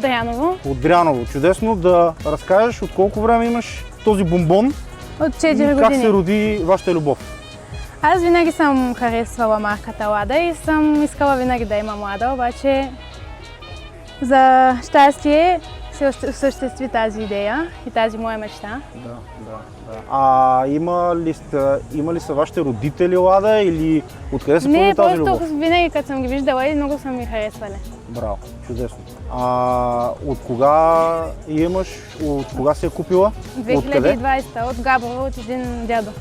Дряново. От Дряново. Чудесно. Да разкажеш от колко време имаш този бомбон От 4 и как години. се роди вашата любов? Аз винаги съм харесвала марката Лада и съм искала винаги да имам Лада, обаче за щастие се осъществи тази идея и тази моя мечта. Да. А има ли са вашите родители Лада или откъде се появи Не, тази просто любов? винаги като съм ги виждала и много са ми харесвали. Браво, чудесно. От кога имаш, от кога си я купила? Откъде? 2020 от Габрово, от един дядо.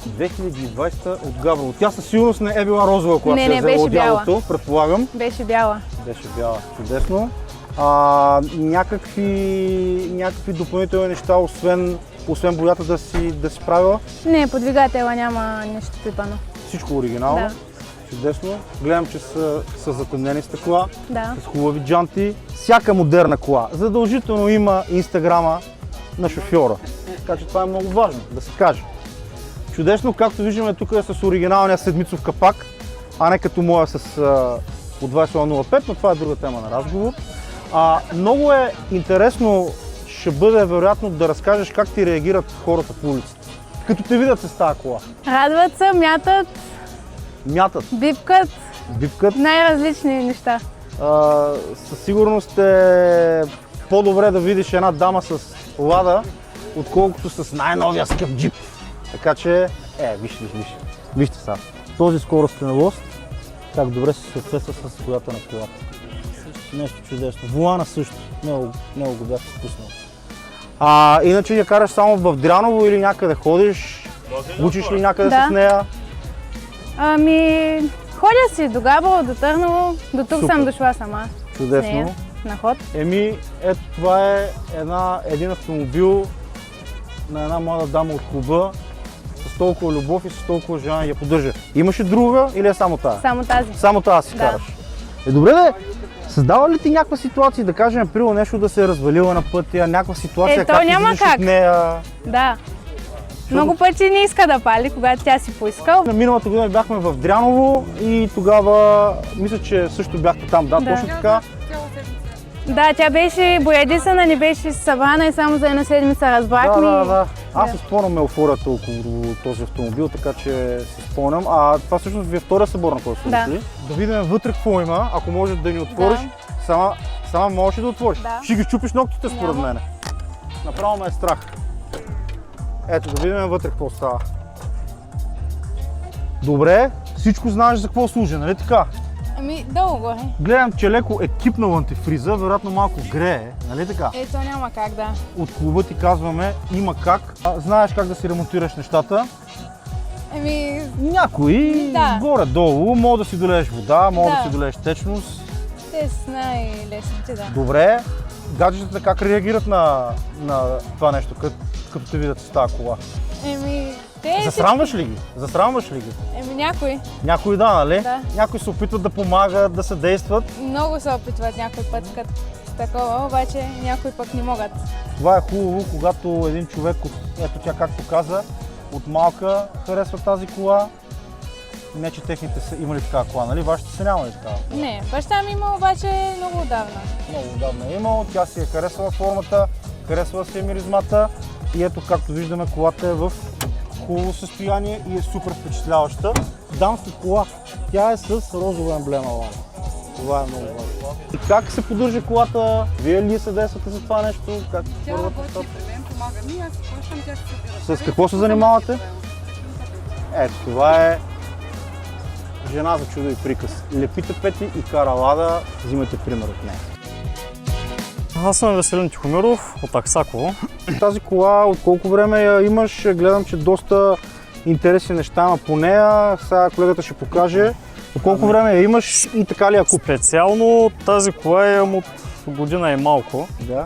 2020 от Габрово. Тя със сигурност не е била розова, когато Не, се е не, взела беше от дядото, предполагам. Беше бяла. Беше бяла, чудесно. Някакви допълнителни неща, освен боята да си правила? Не, по двигателя няма нищо пипано. Всичко оригинално. Да. Чудесно. Гледам, че са затъмнени стъкла, Да. с хубави джанти. Всяка модерна кола задължително има инстаграма на шофьора. Така че това е много важно да се каже. Чудесно, както виждаме тук е с оригиналния седмицов капак, а не като моя от 2105, но това е друга тема на разговор. Много е интересно, ще бъде вероятно да разкажеш как ти реагират хората по улицата, като те видят с тази кола. Радват се, мятат, Мятат, бипкат, най-различни неща. със сигурност е по-добре да видиш една дама с Лада, отколкото с най-новия скъп джип. Така че, вижте сега, този скоростен лост, как добре се съответства с колата на колата. Нещо чудесно. Волана също, много го бях спуснал. Иначе я караш само в Дряново или някъде ходиш? Учиш ли някъде с нея? Ходя си до Габрово, до Търново, до тук Супер. съм дошла сама. Чудесно. С нея, на ход. Ето това е един автомобил на една млада дама от клуба, с толкова любов и с толкова желание я поддържа. Имаш ли друга или е само тази? Само тази. Само тази си Да. караш. Добре де, създава ли ти някаква ситуация, да кажем, например, нещо да се е развалила на пътя, някаква ситуация, то как няма излизаш как. от нея? Да. Много пъти не иска да пали, когато тя си поискал. На миналата година бяхме в Дряново и тогава, мисля, че също бяхте там, да. Точно така. Да, тя беше боядисана, не беше събрана и само за една седмица разбрахме. Да. Аз си спомням еуфорията около този автомобил, така че си спомням. Това всъщност ви е втория събор на този случай. Да видим вътре какво има, ако можеш да ни отвориш. Сама можеш ли да отвориш? Да. Ще ги чупиш ногтите според мен. Направо ме е страх. Ето, да видим вътре какво става. Добре, всичко знаеш за какво служи, нали така? Долу горе. Гледам, че леко е кипнал антифриза, вероятно малко грее, нали така? То няма как, да. От клуба ти казваме, има как. Знаеш как да си ремонтираш нещата. Някои горе-долу, мога да си долееш вода, мога да си долееш течност. Те са най-лесните, да. Добре, гаджетата как реагират на това нещо, като те видят с тази кола? Засрамваш ли ги? Някои. Някои да, нали? Да. Някои се опитват да помагат, да съдействат. Много се опитват някой път с такова, обаче някои пък не могат. Това е хубаво, когато един човек, ето тя както каза, от малка харесва тази кола. Не, че техните са имали такава кола, нали? Вашите са нямали такава кола. Не, баща ми има обаче много отдавна. Много отдавна е имал, тя си е харесвала формата, харесвала си е миризмата и ето както виждаме колата е в хубаво състояние и е супер впечатляваща. Дамска кола, тя е с розова емблема. Това е много важно. И как се поддържа колата? Вие ли съдействате за това нещо? Тя работи при мен, помага ми, аз плащам, тя се събира. С какво се занимавате? Ето, това е жена за чудо и приказ. Лепите пети и кара Лада, взимайте пример от нея. Аз съм Веселин Тихомиров от Аксаково. Тази кола от колко време я имаш? Гледам, че доста интересни неща има по нея. Сега колегата ще покаже. От колко време я имаш и така ли я купи? Специално тази кола имам от година и малко. Да.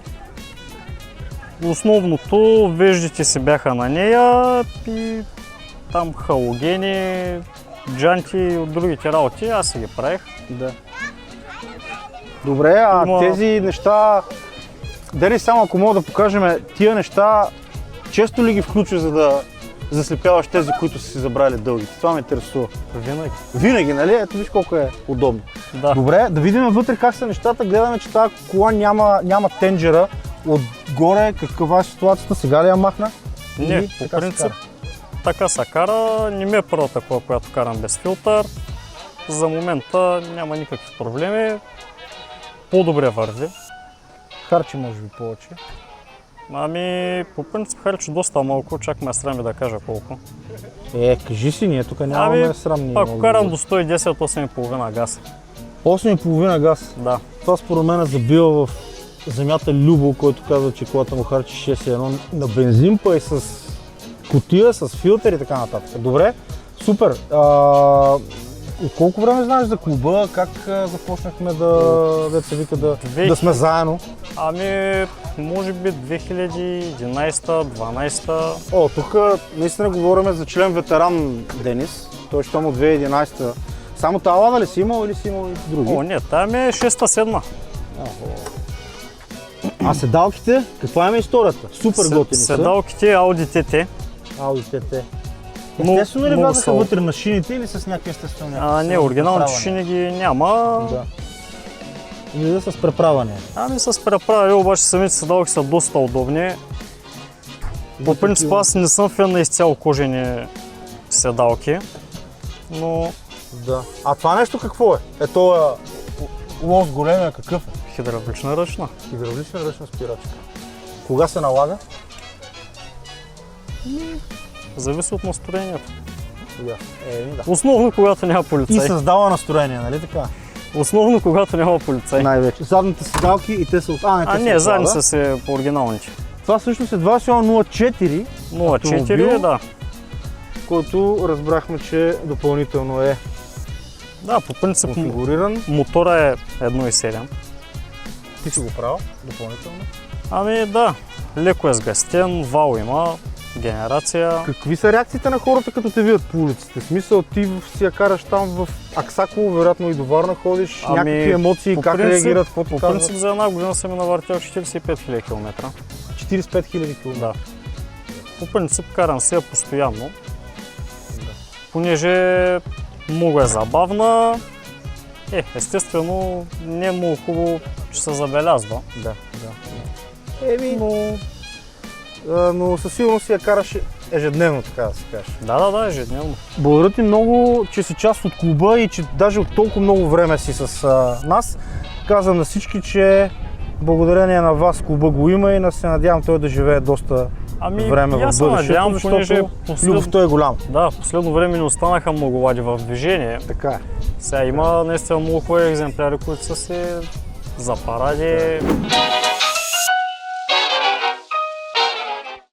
Основното веждите си бяха на нея и там халогени, джанти и от другите работи аз си ги правих. Да. Добре, тези неща, дали само ако мога да покажем, тия неща често ли ги включва, за заслепяваш тези, които са си забрали дългите? Това ме интересува. Винаги. Винаги, нали? Ето виж колко е удобно. Да. Добре, да видим вътре как са нещата. Гледаме, че тази кола няма тенджера. Отгоре каква е ситуацията? Сега ли я махна? Не, Или по така се принцип кара? така се кара. Не ми е първата кола, която карам без филтър. За момента няма никакви проблеми. По-добре върви. Харчи може би повече. Ами, по принцип харчи доста малко, чак ме срами да кажа колко. Кажи си, ние тук нямаме срамни. Ако карам до 110, 8,5 газ. 8,5 газ. Да. Това според мен е забива в земята Любо, който казва, че колата му харчи 6,1 на бензин, па и с кутия, с филтър и така нататък. Добре, супер. От колко време знаеш за клуба? Как започнахме деца вика да сме заедно? Ами, може би 2011-12. О, тук наистина говорим за член ветеран Денис. Той ще му 2011. Само тази лада ли си имал или си имал и други? О, не, тая ми е 6-7. А седалките? Каква е историята? Супер готини са. Седалките Audi TT. Audi TT. Но- Естествено ли много влязаха са- вътре на шините или с някакви естествено някакви? Не, оригиналните шини ги няма. Да. Или с преправане. Ами с преправи, обаче самите седалки са доста удобни. По принцип аз не съм фен на изцяло кожени седалки, но Да. А това нещо какво е? Ето лост големия какъв е? хидравлична ръчна. Хидравлична ръчна спирачка. Кога се налага? Зависи от настроението. Да. Да. Основно когато няма И полицай. създава настроение, нали така? Основно когато няма полицай. Най-вече. Задните седалки и те са от... Не, задни са си по оригиналните. Това всъщност е 2.04, 0,4, да. който разбрахме, че допълнително е Да, по принцип конфигуриран. мотора е 1,7. Ти си го правил допълнително. Ами да, леко е сгъстен, вал има, генерация. Какви са реакциите на хората, като те видят по улиците? В смисъл, ти си я караш там в Аксаково, вероятно и до Варна ходиш, някакви емоции, по как принцип- реагират, какво По казват? принцип за една година съм навъртял 45 000 км. 45 000 км. Да. По принцип карам се я постоянно. Понеже много е забавна. Естествено, не е много хубаво, че се забелязва. Да. Но със сигурност си я караш ежедневно, така да се каже. Да, ежедневно. Благодаря ти много, че си част от клуба и че даже от толкова много време си с нас. Казвам на всички, че благодарение на вас клуба го има и се надявам той да живее доста време в бъдещето, защото любовта е голяма. Да, последно време не останаха много лади в движение. Така е. Сега има наистина много хубави екземпляри, които са си за паради.